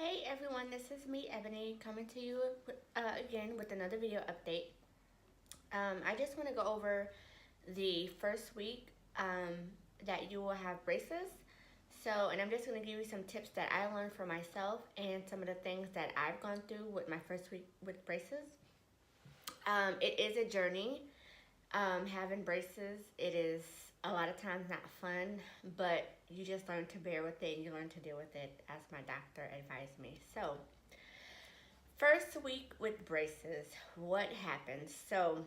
Hey everyone, this is me, Ebony, coming to you again with another video update. I just want to go over the first week that you will have braces. And I'm just going to give you some tips that I learned for myself and some of the things that I've gone through with my first week with braces. It is a journey. Having braces, it is a lot of times not fun, but you just learn to bear with it and you learn to deal with it, as my doctor advised me. So, first week with braces, what happens? So,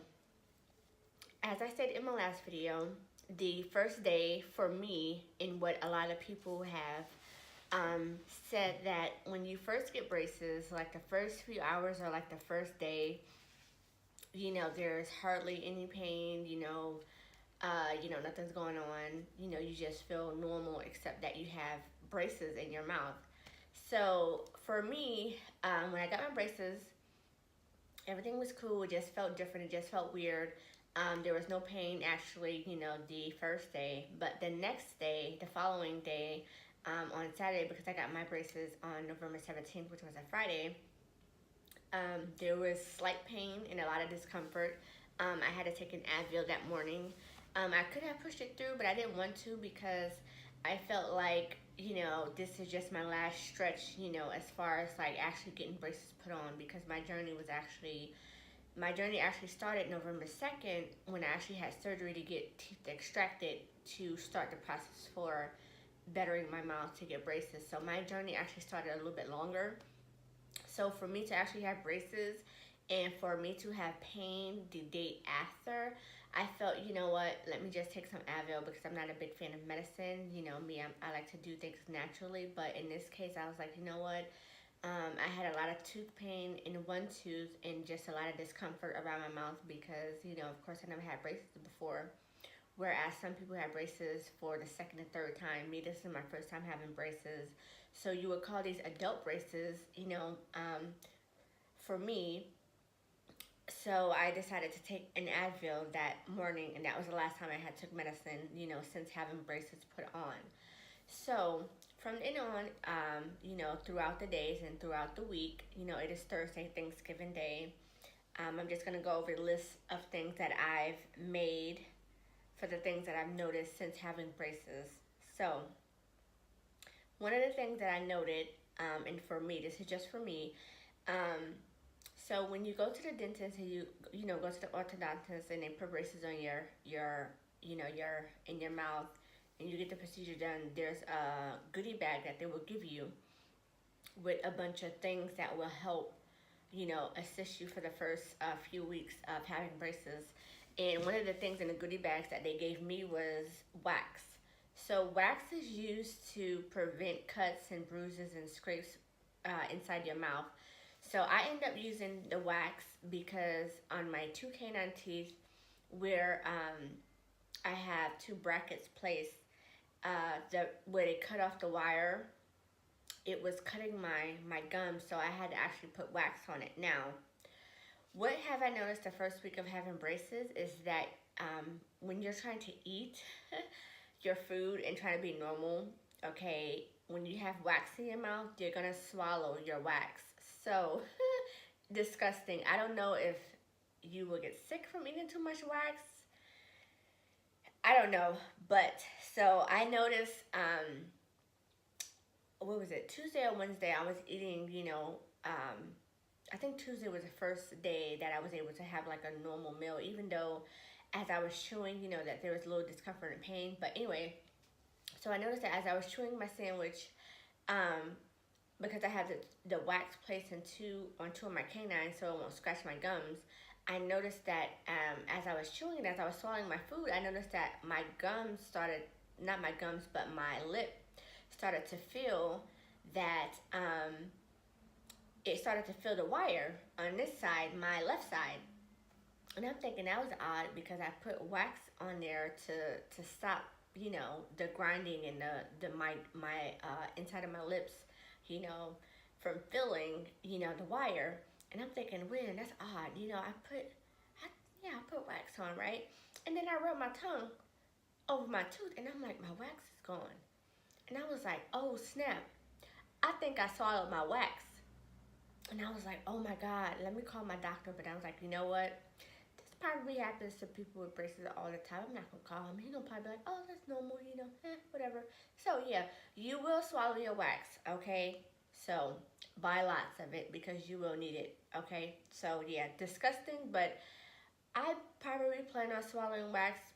as I said in my last video, the first day for me, and what a lot of people have said, that when you first get braces, like the first few hours or like the first day, there's hardly any pain, nothing's going on, you just feel normal except that you have braces in your mouth. So for me, when I got my braces, everything was cool. It just felt different. It just felt weird. There was no pain actually, the first day. But the next day, the following day, on Saturday, because I got my braces on November 17th, which was a Friday, there was slight pain and a lot of discomfort. I had to take an Advil that morning. I could have pushed it through, but I didn't want to because I felt like, this is just my last stretch, as far as like actually getting braces put on, because my journey actually started November 2nd when I actually had surgery to get teeth extracted to start the process for bettering my mouth to get braces. So my journey actually started a little bit longer. So for me to actually have braces and for me to have pain the day after, I felt, you know what, let me just take some Advil, because I'm not a big fan of medicine. Me, I like to do things naturally. But in this case, I was like, you know what, I had a lot of tooth pain in one tooth and just a lot of discomfort around my mouth because, of course, I never had braces before. Whereas some people have braces for the second and third time. Me, this is my first time having braces. So you would call these adult braces, for me. So I decided to take an Advil that morning, and that was the last time I had took medicine, since having braces put on. So from then on, throughout the days and throughout the week, it is Thursday, Thanksgiving Day. I'm just going to go over the list of things that I've made for the things that I've noticed since having braces. So one of the things that I noted, and for me, this is just for me, so when you go to the dentist and you go to the orthodontist and they put braces on your in your mouth, and you get the procedure done, there's a goodie bag that they will give you with a bunch of things that will help, assist you for the first few weeks of having braces. And one of the things in the goodie bags that they gave me was wax. So wax is used to prevent cuts and bruises and scrapes inside your mouth. So I end up using the wax because on my two canine teeth, where I have two brackets placed, where they cut off the wire, it was cutting my gums, so I had to actually put wax on it. Now, what have I noticed the first week of having braces is that when you're trying to eat your food and trying to be normal, okay, when you have wax in your mouth, you're gonna swallow your wax. So disgusting. I don't know if you will get sick from eating too much wax. I don't know, but so I noticed. What was it? Tuesday or Wednesday, I was eating. I think Tuesday was the first day that I was able to have like a normal meal, even though as I was chewing, that there was a little discomfort and pain. But anyway, so I noticed that as I was chewing my sandwich, because I have the wax placed on two of my canines so it won't scratch my gums, I noticed that as I was chewing and as I was swallowing my food, I noticed that my gums started, not my gums, but my lip started to feel that it started to feel the wire on this side, my left side. And I'm thinking that was odd because I put wax on there to stop, the grinding and my inside of my lips, from feeling, the wire. And I'm thinking, weird, that's odd. I put wax on, right? And then I rubbed my tongue over my tooth, and I'm like, my wax is gone. And I was like, oh snap. I think I swallowed my wax. And I was like, oh my God, let me call my doctor. But I was like, you know what? This probably happens to people with braces all the time. I'm not going to call him. He's going to probably be like, oh, that's normal, whatever. So, yeah, you will swallow your wax, okay? So, buy lots of it because you will need it, okay? So, yeah, disgusting, but I probably plan on swallowing wax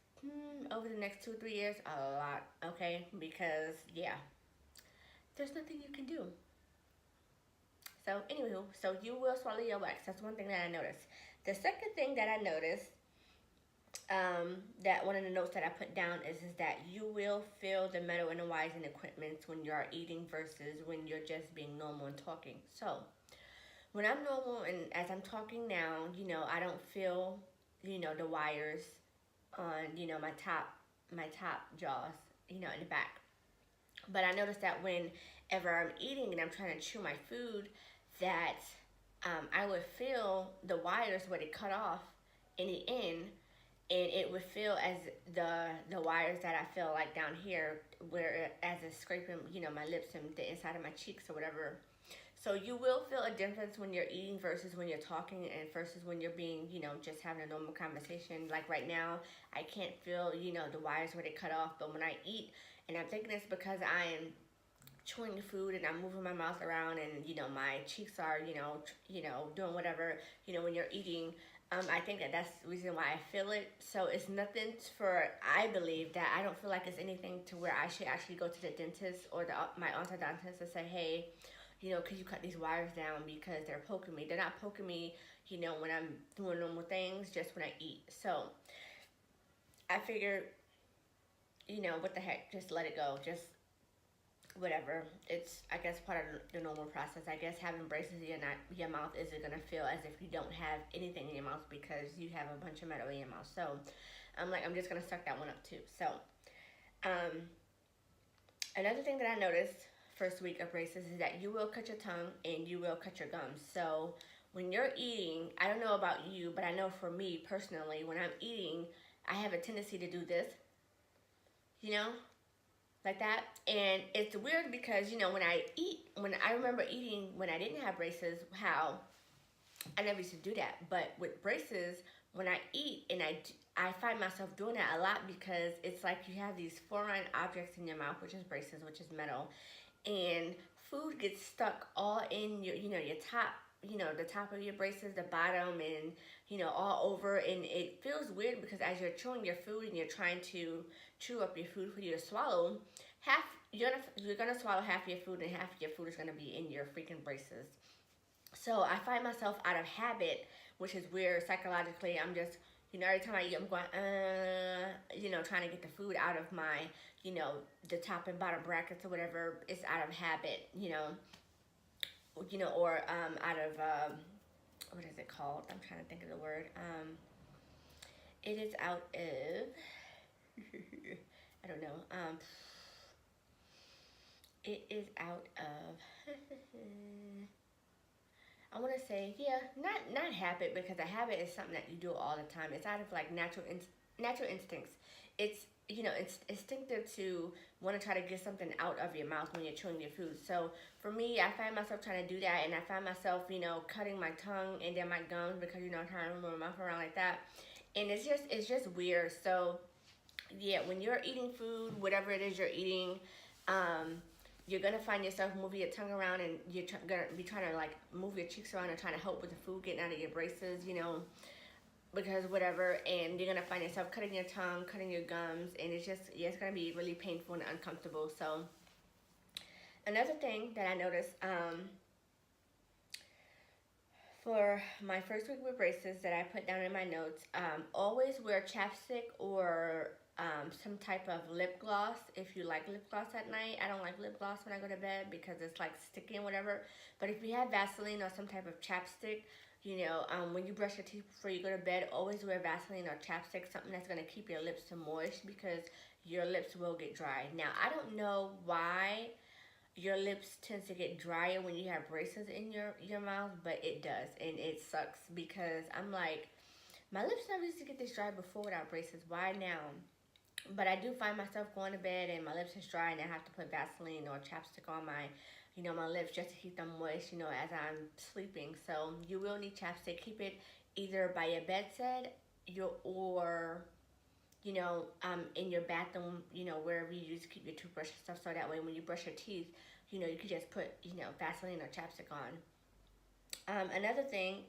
over the next 2 or 3 years a lot, okay? Because, yeah, there's nothing you can do. So, anywho, so you will swallow your wax. That's one thing that I noticed. The second thing that I noticed, that one of the notes that I put down is that you will feel the metal in the wires and equipments when you are eating versus when you're just being normal and talking. So, when I'm normal and as I'm talking now, I don't feel, the wires on, my top jaws, in the back. But I noticed that whenever I'm eating and I'm trying to chew my food, that I would feel the wires where they cut off in the end, and it would feel as the wires that I feel like down here, where as it's scraping, my lips and the inside of my cheeks or whatever. So you will feel a difference when you're eating versus when you're talking and versus when you're being, just having a normal conversation. Like right now, I can't feel, the wires where they cut off, but when I eat, and I'm thinking it's because I am chewing the food and I'm moving my mouth around and my cheeks are doing whatever when you're eating. I think that that's the reason why I feel it. So it's nothing for, I believe that I don't feel like it's anything to where I should actually go to the dentist or my orthodontist and say, hey, could you cut these wires down because they're poking me. They're not poking me, when I'm doing normal things, just when I eat. So I figured, what the heck, just let it go. Just whatever. It's, I guess, part of the normal process. I guess having braces in your mouth isn't going to feel as if you don't have anything in your mouth because you have a bunch of metal in your mouth. So I'm just going to suck that one up too. So another thing that I noticed first week of braces is that you will cut your tongue and you will cut your gums. So when you're eating, I don't know about you, but I know for me personally, when I'm eating, I have a tendency to do this, like that. And it's weird because, when I remember eating when I didn't have braces, how I never used to do that. But with braces, when I eat and I find myself doing that a lot because it's like you have these foreign objects in your mouth, which is braces, which is metal, and food gets stuck all in your top, the top of your braces, the bottom, and all over, and it feels weird because as you're chewing your food and you're trying to chew up your food for you to swallow, you're gonna swallow half your food and half your food is gonna be in your freaking braces. So I find myself out of habit, which is weird psychologically. I'm just, every time I eat, I'm going, trying to get the food out of my, the top and bottom brackets or whatever. It's out of habit, or out of, what is it called? I'm trying to think of the word. It is out of, I don't know. It is out of, I want to say, yeah, not habit, because a habit is something that you do all the time. It's out of like natural instincts. It's it's instinctive to want to try to get something out of your mouth when you're chewing your food. So for me, I find myself trying to do that, and I find myself cutting my tongue and then my gums because I'm trying to move my mouth around like that, and it's just weird. So yeah, when you're eating food, whatever it is you're eating, you're gonna find yourself moving your tongue around, and you're gonna be trying to like move your cheeks around and trying to help with the food getting out of your braces, because whatever, and you're gonna find yourself cutting your tongue, cutting your gums, and it's gonna be really painful and uncomfortable. So another thing that I noticed, for my first week with braces that I put down in my notes, always wear chapstick or some type of lip gloss if you like lip gloss at night. I don't like lip gloss when I go to bed because it's like sticky and whatever. But if you have Vaseline or some type of chapstick, when you brush your teeth before you go to bed, always wear Vaseline or chapstick, something that's going to keep your lips moist because your lips will get dry. Now, I don't know why your lips tends to get drier when you have braces in your mouth, but it does, and it sucks because I'm like, my lips never used to get this dry before without braces. Why now? But I do find myself going to bed and my lips is dry and I have to put Vaseline or chapstick on my, my lips just to keep them moist, as I'm sleeping. So you will need chapstick. Keep it either by your bedside, or in your bathroom, wherever you use to keep your toothbrush and stuff. So that way, when you brush your teeth, you could just put, Vaseline or chapstick on. Another thing,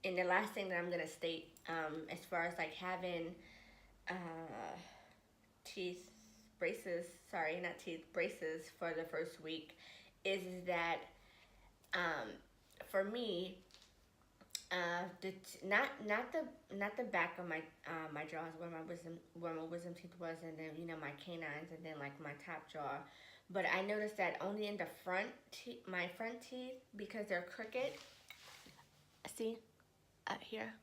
and the last thing that I'm gonna state, as far as like having uh, teeth braces, sorry, not teeth braces for the first week, is that um, for me, not the back of my jaws where my wisdom teeth was, and then my canines, and then like my top jaw, but I noticed that only in the my front teeth, because they're crooked. See, here,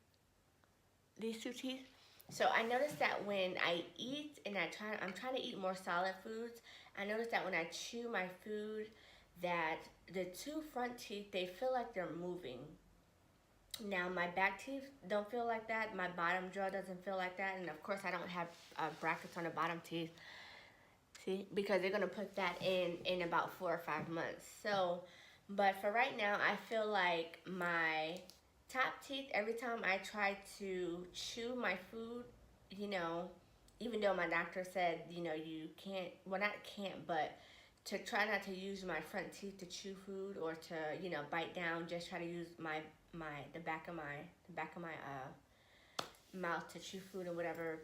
these two teeth. So I noticed that when I eat and I'm trying to eat more solid foods. I noticed that when I chew my food, that the two front teeth, they feel like they're moving. Now my back teeth don't feel like that. My bottom jaw doesn't feel like that, and of course I don't have brackets on the bottom teeth. See, because they're gonna put that in about 4 or 5 months. So, but for right now, I feel like my top teeth. Every time I try to chew my food, you know, even though my doctor said you can't. Well, not can't, but to try not to use my front teeth to chew food or to bite down. Just try to use the back of my mouth to chew food or whatever.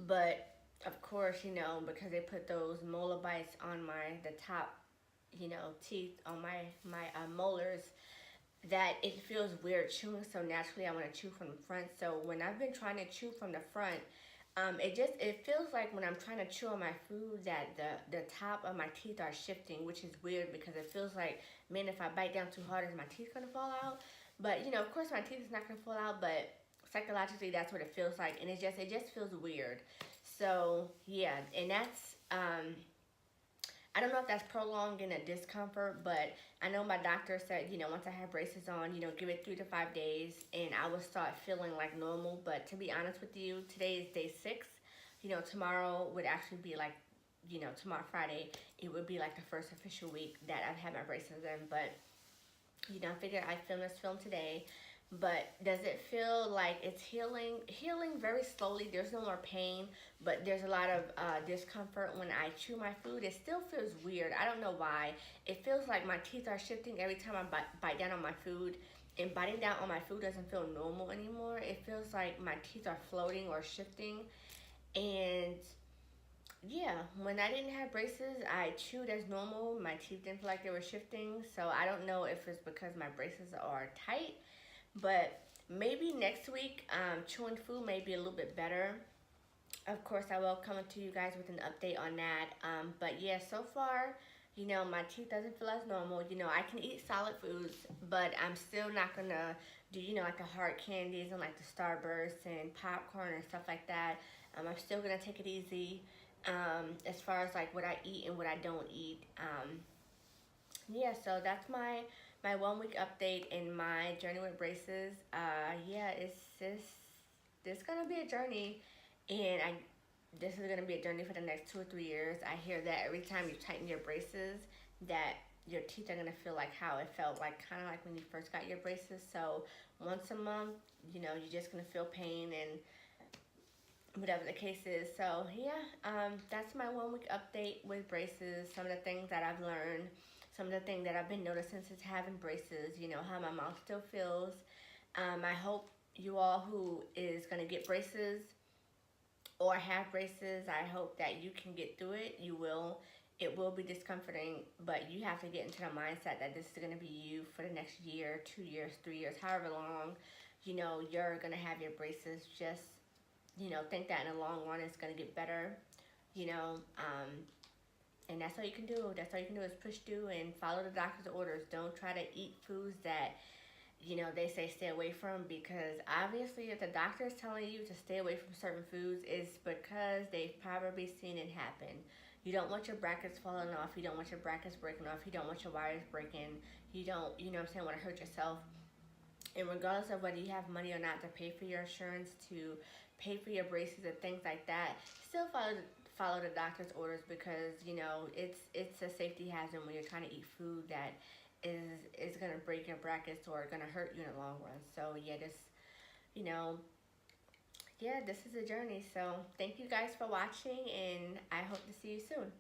But of course, because they put those molar bites on the top, teeth on my molars, that it feels weird chewing. So naturally, I want to chew from the front. So when I've been trying to chew from the front, it feels like when I'm trying to chew on my food that the top of my teeth are shifting, which is weird because it feels like, man, if I bite down too hard, is my teeth gonna fall out? But of course, my teeth is not gonna fall out, but psychologically, that's what it feels like, and it just feels weird. So yeah, and that's I don't know if that's prolonging a discomfort, but I know my doctor said, once I have braces on, give it 3 to 5 days and I will start feeling like normal. But to be honest with you, today is day 6. Tomorrow would actually be like, tomorrow Friday, it would be like the first official week that I've had my braces in. But, I figured I'd film this film today. But does it feel like it's healing very slowly? There's no more pain, but there's a lot of discomfort when I chew my food. It still feels weird. I don't know why. It feels like my teeth are shifting every time I bite down on my food, and biting down on my food doesn't feel normal anymore. It feels like my teeth are floating or shifting. And yeah, when I didn't have braces, I chewed as normal. My teeth didn't feel like they were shifting. So I don't know if it's because my braces are tight, but maybe next week, chewing food may be a little bit better. Of course, I will come to you guys with an update on that. But yeah, so far, my teeth doesn't feel as normal. I can eat solid foods, but I'm still not gonna do, like the hard candies and like the Starburst and popcorn and stuff like that. I'm still gonna take it easy, as far as like what I eat and what I don't eat. Yeah, so that's my 1 week update in my journey with braces. Yeah, it's just this gonna be a journey, and this is gonna be a journey for the next 2 or 3 years. I hear that every time you tighten your braces, that your teeth are gonna feel like how it felt like, kind of like when you first got your braces. So once a month, you're just gonna feel pain and whatever the case is. So yeah, that's my 1 week update with braces. Some of the things that I've learned, some of the things that I've been noticing since having braces. How my mouth still feels. I hope you all who is gonna get braces or have braces, I hope that you can get through it. You will. It will be discomforting, but you have to get into the mindset that this is gonna be you for the next year, 2 years, 3 years, however long, you're gonna have your braces. Just think that in the long run it's gonna get better, you know, um, and that's all you can do. That's all you can do is push through and follow the doctor's orders. Don't try to eat foods that, they say stay away from, because obviously if the doctor is telling you to stay away from certain foods, it's because they've probably seen it happen. You don't want your brackets falling off. You don't want your brackets breaking off. You don't want your wires breaking. You don't, want to hurt yourself. And regardless of whether you have money or not to pay for your insurance to pay for your braces and things like that, still follow the doctor's orders, because you know it's a safety hazard when you're trying to eat food that is gonna break your brackets or gonna hurt you in the long run. So yeah, this, you know, yeah, this is a journey. So thank you guys for watching, and I hope to see you soon.